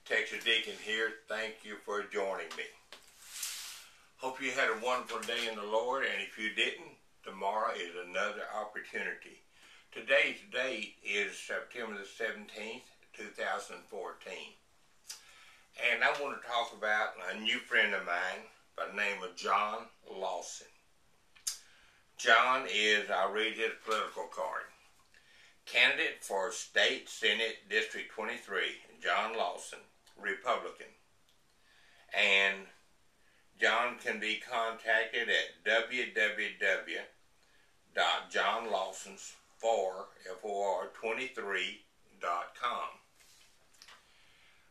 Texas Deacon here. Thank you for joining me. Hope you had a wonderful day in the Lord, and if you didn't, tomorrow is another opportunity. Today's date is September the 17th, 2014. And I want to talk about a new friend of mine by the name of John Lawson. John is, I'll read his political card. Candidate for State Senate District 23, John Lawson, Republican. And John can be contacted at www.johnlawsons23.com.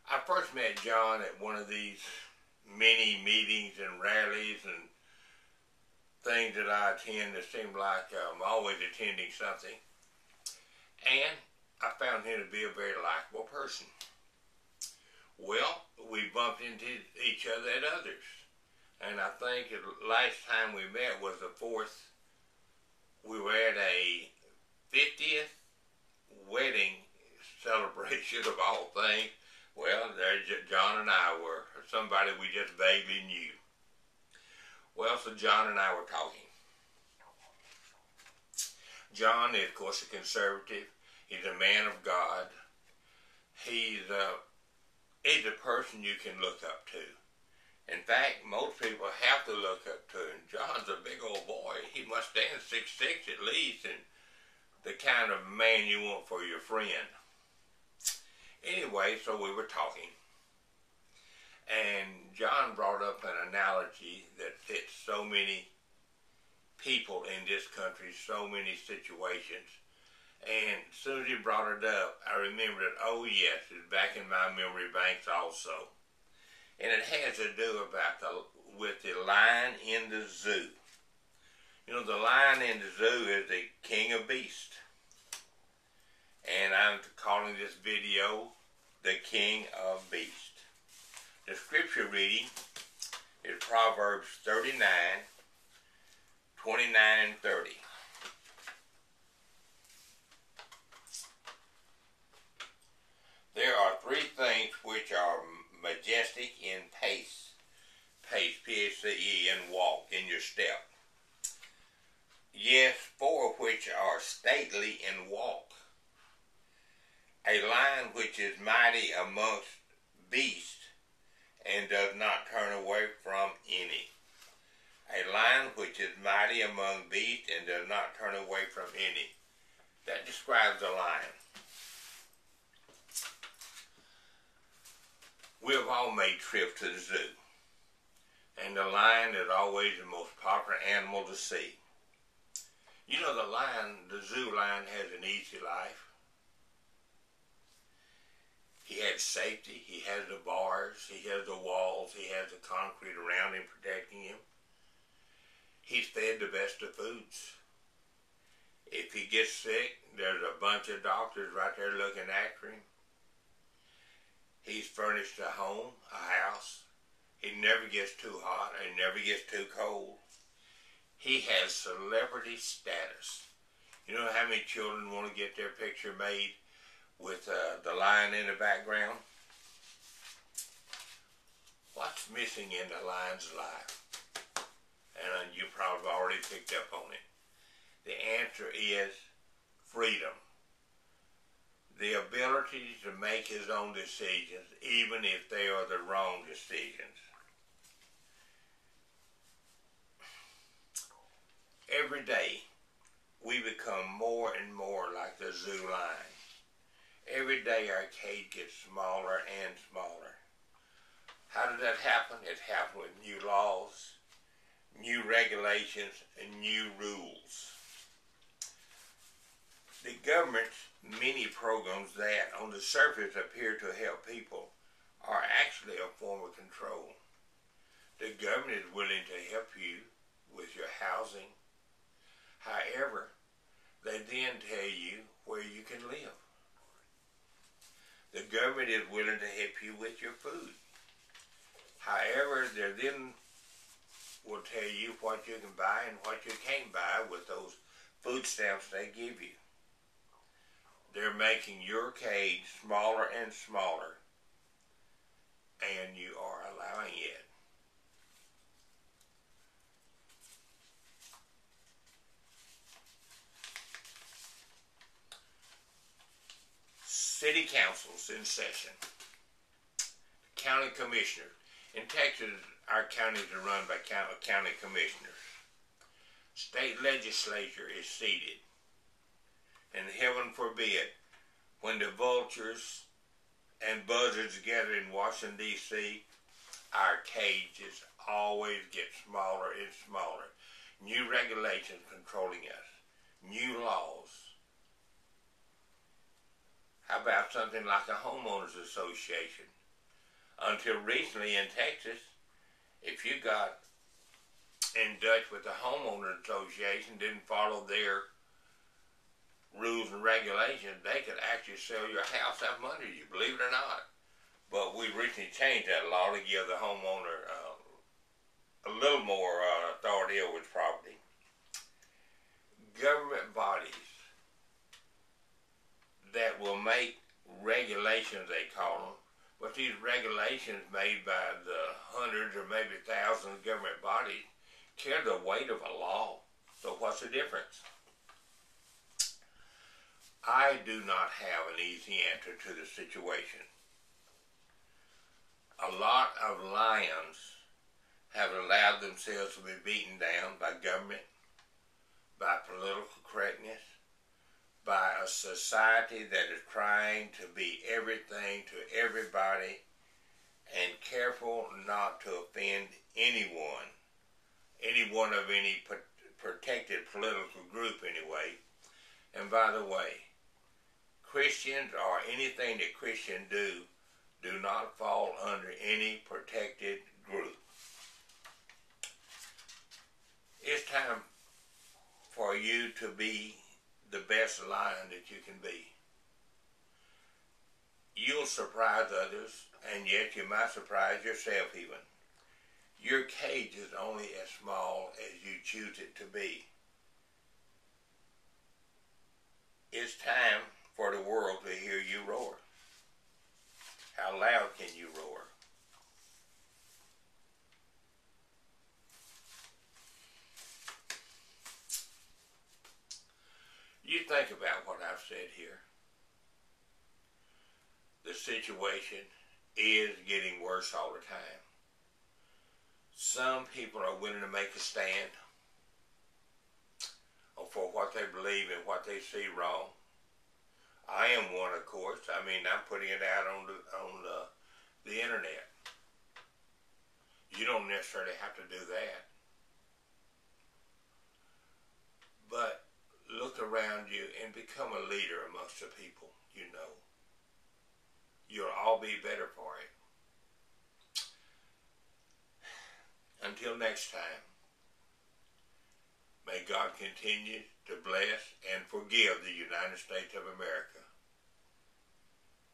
I first met John at one of these mini meetings and rallies and things that I attend that seem like I'm always attending something. And I found him to be a very likable person. Well, we bumped into each other at others. And I think the last time we met was the 4th. We were at a 50th wedding celebration of all things. Well, there John and I were, somebody we just vaguely knew. Well, so John and I were talking. John is, of course, a conservative. He's a man of God. He's a person you can look up to. In fact, most people have to look up to him. John's a big old boy. He must stand 6'6" at least, and the kind of man you want for your friend. Anyway, so we were talking. And John brought up an analogy that fits so many people in this country, so many situations. And as soon as he brought it up, I remembered, oh yes, it's back in my memory banks also. And it has to do with the lion in the zoo. You know, the lion in the zoo is the king of beasts. And I'm calling this video, The King of Beasts. The scripture reading is Proverbs 39:29 and 30. There are 3 things which are majestic in pace, P-A-C-E, and walk in your step. Yes, 4 which are stately in walk. A lion which is mighty amongst beasts, and does not turn away from any. A lion which is mighty among beasts and does not turn away from any. That describes a lion. We have all made trips to the zoo. And the lion is always the most popular animal to see. You know, the zoo lion has an easy life. He has safety, he has the bars, he has the walls, he has the concrete around him protecting him. He's fed the best of foods. If he gets sick, there's a bunch of doctors right there looking after him. He's furnished a home, a house. He never gets too hot and never gets too cold. He has celebrity status. You know how many children want to get their picture made with the lion in the background? What's missing in the lion's life? And you probably already picked up on it. The answer is freedom. The ability to make his own decisions, even if they are the wrong decisions. Every day, we become more and more like the zoo lion. Every day our cage gets smaller and smaller. How did that happen? It happened with new laws, new regulations, and new rules. The government's many programs that on the surface appear to help people are actually a form of control. The government is willing to help you with your housing. However, they then tell you where you can live. The government is willing to help you with your food. However, they then will tell you what you can buy and what you can't buy with those food stamps they give you. They're making your cage smaller and smaller and you are allowing it. City councils in session. County commissioners. In Texas, our counties are run by county commissioners. State legislature is seated. And heaven forbid, when the vultures and buzzards gather in Washington, D.C., our cages always get smaller and smaller. New regulations controlling us. New laws. How about something like a homeowners association? Until recently in Texas, if you got in Dutch with the homeowners association, didn't follow their rules and regulations, they could actually sell your house out from under you, believe it or not. But we recently changed that law to give the homeowner a little more authority over his property. Government bodies that will make regulations, they call them, but these regulations made by the hundreds or maybe thousands of government bodies carry the weight of a law. So what's the difference? I do not have an easy answer to the situation. A lot of lions have allowed themselves to be beaten down by government, by political correctness, by a society that is trying to be everything to everybody and careful not to offend anyone of any protected political group anyway. And by the way, Christians or anything that Christians do not fall under any protected group. It's time for you to be the best lion that you can be. You'll surprise others, and yet you might surprise yourself even. Your cage is only as small as you choose it to be. It's time for the world to hear you roar. How loud can you roar? You think about what I've said here. The situation is getting worse all the time. Some people are willing to make a stand for what they believe and what they see wrong. I am one, of course. I mean, I'm putting it out on the internet. You don't necessarily have to do that. But look around you and become a leader amongst the people you know. You'll all be better for it. Until next time, may God continue to bless and forgive the United States of America.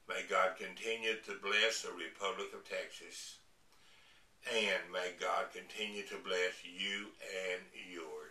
May God continue to bless the Republic of Texas. And may God continue to bless you and yours.